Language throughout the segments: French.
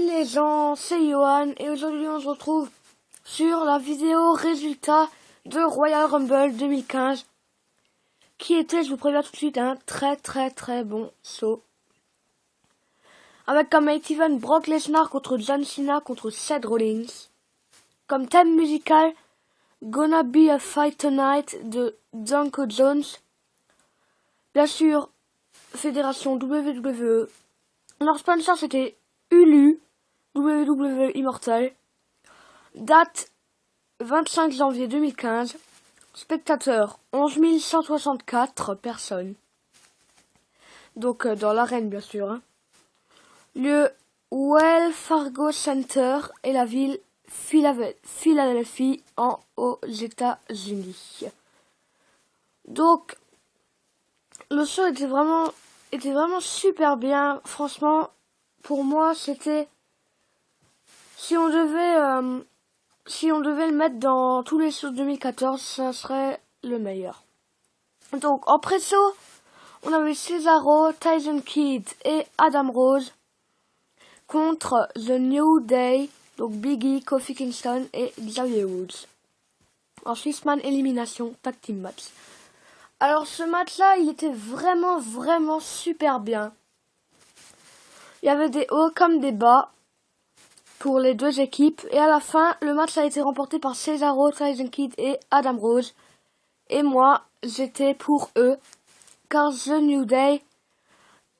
Hey les gens, c'est Johan et aujourd'hui on se retrouve sur la vidéo résultat de Royal Rumble 2015 qui était, je vous préviens tout de suite, un très bon saut. Avec comme main event Brock Lesnar contre John Cena contre Seth Rollins. Comme thème musical Gonna Be a Fight Tonight de Danko Jones. Bien sûr, Fédération WWE. Leur sponsor c'était Hulu, WWE Immortal. Date 25 janvier 2015. Spectateurs 11 164 personnes. Donc dans l'arène bien sûr. Hein. Lieu Wells Fargo Center et la ville Philadelphie aux États-Unis. Donc le show était vraiment super bien. Franchement, pour moi, c'était si on devait le mettre dans tous les shows de 2014, ça serait le meilleur. Donc en pré-show, on avait Cesaro, Tyson Kidd et Adam Rose contre The New Day, donc Biggie, Kofi Kingston et Xavier Woods. En 6-man élimination tag team match. Alors ce match-là, il était vraiment super bien. Il y avait des hauts comme des bas pour les deux équipes. Et à la fin, le match a été remporté par Cesaro, Tyson Kidd et Adam Rose. Et moi, j'étais pour eux. Car The New Day,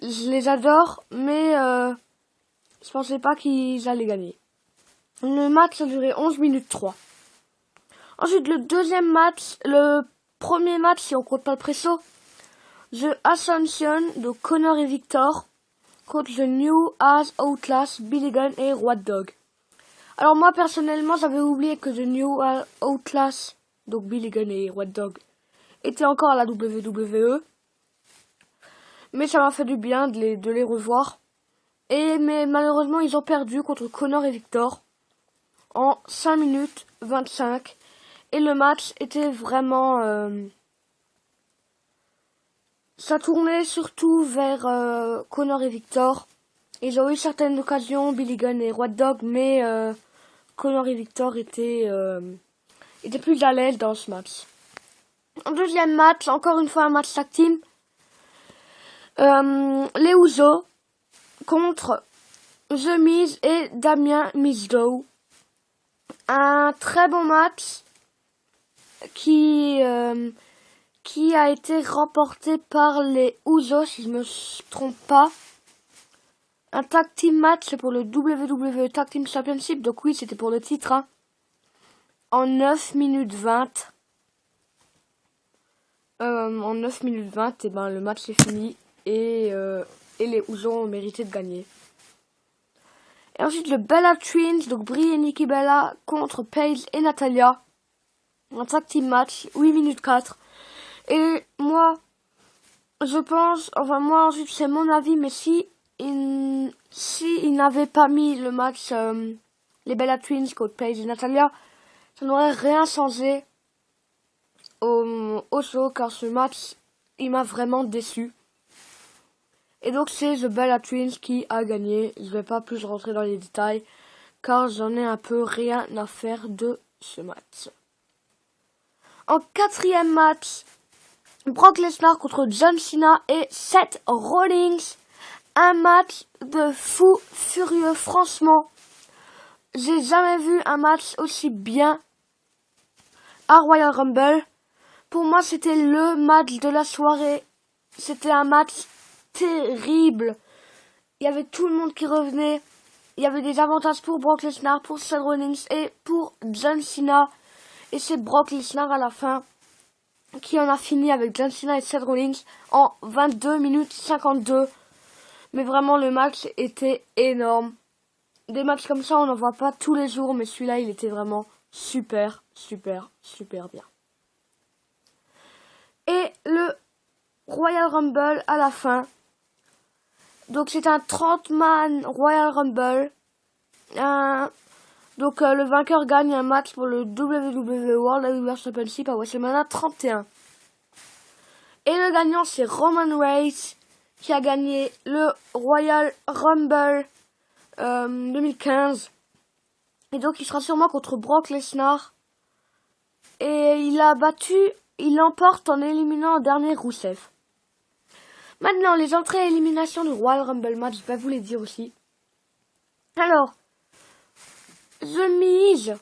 je les adore, mais je pensais pas qu'ils allaient gagner. Le match a duré 11 minutes 3. Ensuite, le deuxième match, le premier match, si on compte pas le pré-show, The Ascension de Connor et Victor contre The New As Outlaws, Billy Gunn et Road Dogg. Alors moi personnellement j'avais oublié que The New As Outlaws, donc Billy Gunn et Road Dogg, étaient encore à la WWE. Mais ça m'a fait du bien de les revoir. Mais malheureusement ils ont perdu contre Connor et Victor en 5 minutes 25. Et le match était vraiment... ça tournait surtout vers Connor et Victor. Ils ont eu certaines occasions, Billy Gunn et Road Dogg, mais Connor et Victor étaient plus à l'aise dans ce match. En deuxième match, encore une fois un match tag team. Les Usos contre The Miz et Damien Mizdow. Un très bon match qui a été remporté par les Usos, si je me trompe pas. Un tag team match pour le WWE Tag Team Championship, donc oui, c'était pour le titre. Hein. En 9 minutes 20. En 9 minutes 20, et le match est fini et les Usos ont mérité de gagner. Et ensuite, le Bella Twins, donc Brie et Nikki Bella contre Paige et Natalia. Un tag team match, 8 minutes 4. Et moi, je pense, ensuite c'est mon avis, mais si il n'avait pas mis le match les Bella Twins contre Paige et Natalia, ça n'aurait rien changé au show, car ce match, il m'a vraiment déçu. Et donc c'est The Bella Twins qui a gagné. Je vais pas plus rentrer dans les détails, car j'en ai un peu rien à faire de ce match. En quatrième match, Brock Lesnar contre John Cena et Seth Rollins. Un match de fou furieux, franchement. J'ai jamais vu un match aussi bien à Royal Rumble. Pour moi, c'était le match de la soirée. C'était un match terrible. Il y avait tout le monde qui revenait. Il y avait des avantages pour Brock Lesnar, pour Seth Rollins et pour John Cena. Et c'est Brock Lesnar à la fin qui en a fini avec John Cena et Seth Rollins en 22 minutes 52. Mais vraiment, le match était énorme. Des matchs comme ça, on n'en voit pas tous les jours, mais celui-là, il était vraiment super bien. Et le Royal Rumble à la fin. Donc, c'est un 30-man Royal Rumble. Donc, le vainqueur gagne un match pour le WWE World Heavyweight Championship à WrestleMania 31. Et le gagnant, c'est Roman Reigns, qui a gagné le Royal Rumble 2015. Et donc il sera sûrement contre Brock Lesnar. Et il l'emporte en éliminant en dernier Rusev. Maintenant, les entrées et éliminations du Royal Rumble match, je vais vous les dire aussi. Alors, The Miz,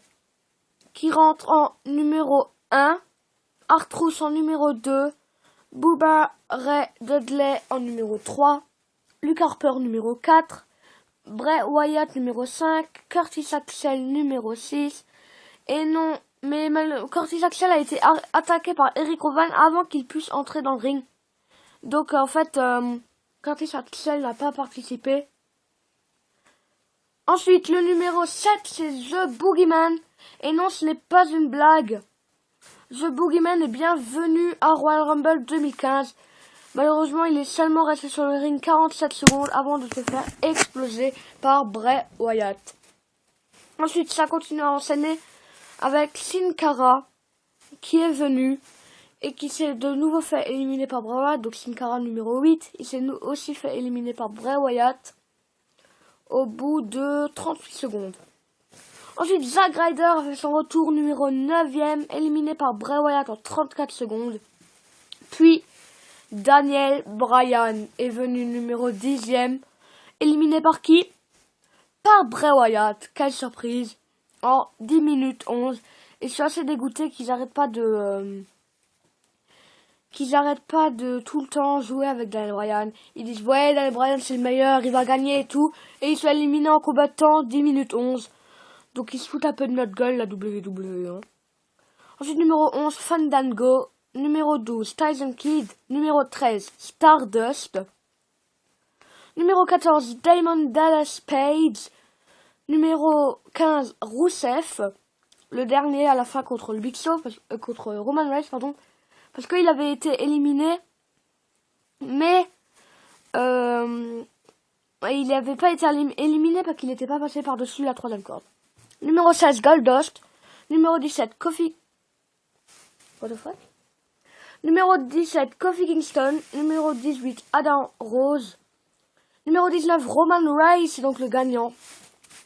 qui rentre en numéro 1, R-Truth en numéro 2, Bubba Ray Dudley en numéro 3, Luke Harper numéro 4, Bray Wyatt numéro 5, Curtis Axel numéro 6, et non, mais Curtis Axel a été attaqué par Eric Rowan avant qu'il puisse entrer dans le ring. Donc en fait, Curtis Axel n'a pas participé. Ensuite, le numéro 7, c'est The Boogeyman. Et non, ce n'est pas une blague. The Boogeyman est bien venu à Royal Rumble 2015. Malheureusement, il est seulement resté sur le ring 47 secondes avant de se faire exploser par Bray Wyatt. Ensuite, ça continue à enchaîner avec Sin Cara, qui est venu et qui s'est de nouveau fait éliminer par Bray Wyatt. Donc Sin Cara numéro 8, il s'est aussi fait éliminer par Bray Wyatt au bout de 38 secondes. Ensuite, Zack Ryder a fait son retour numéro 9e, éliminé par Bray Wyatt en 34 secondes. Puis, Daniel Bryan est venu numéro 10e, éliminé par qui? Par Bray Wyatt. Quelle surprise! En 10 minutes 11. Et je suis assez dégoûté qu'ils arrêtent pas de tout le temps jouer avec Daniel Bryan. Ils disent ouais, Daniel Bryan c'est le meilleur, il va gagner et tout. Et ils sont éliminés en combattant 10 minutes 11. Donc ils se foutent un peu de notre gueule, la WWE. Hein. Ensuite, numéro 11, Fandango. Numéro 12, Tyson Kidd. Numéro 13, Stardust. Numéro 14, Damon Dallas Page. Numéro 15, Rusev. Le dernier à la fin contre le Big Show, contre Roman Reigns, pardon. Parce qu'il avait été éliminé. Mais il n'avait pas été éliminé parce qu'il n'était pas passé par-dessus la troisième corde. Numéro 16, Goldust. Numéro 17, Kofi... What the fuck? Numéro 17, Kofi Kingston. Numéro 18, Adam Rose. Numéro 19, Roman Reigns, c'est donc le gagnant.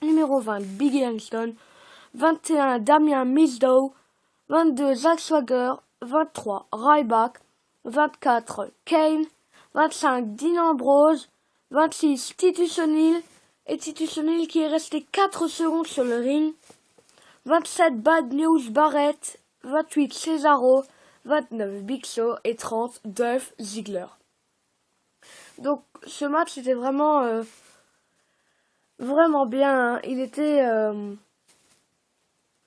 Numéro 20, Biggie Langston. 21, Damien Mizdow. 22, Zack Swagger. 23, Ryback. 24, Kane. 25, Dean Ambrose. 26, Titus O'Neil. Et Titus O'Neil qui est resté 4 secondes sur le ring. 27, Bad News Barrett. 28, Cesaro. 29, Big Show. Et 30, Dolph Ziggler. Donc ce match était vraiment vraiment bien. Hein.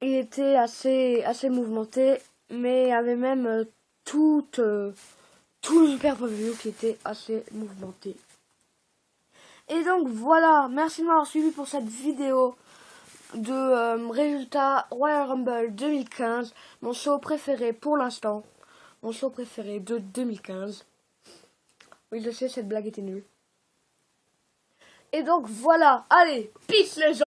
Il était assez mouvementé, mais il y avait même tout le Super Pay-Per-View qui était assez mouvementé. Et donc voilà, merci de m'avoir suivi pour cette vidéo de résultats Royal Rumble 2015, mon show préféré pour l'instant, mon show préféré de 2015. Oui, je sais, cette blague était nulle. Et donc voilà, allez, peace les gens.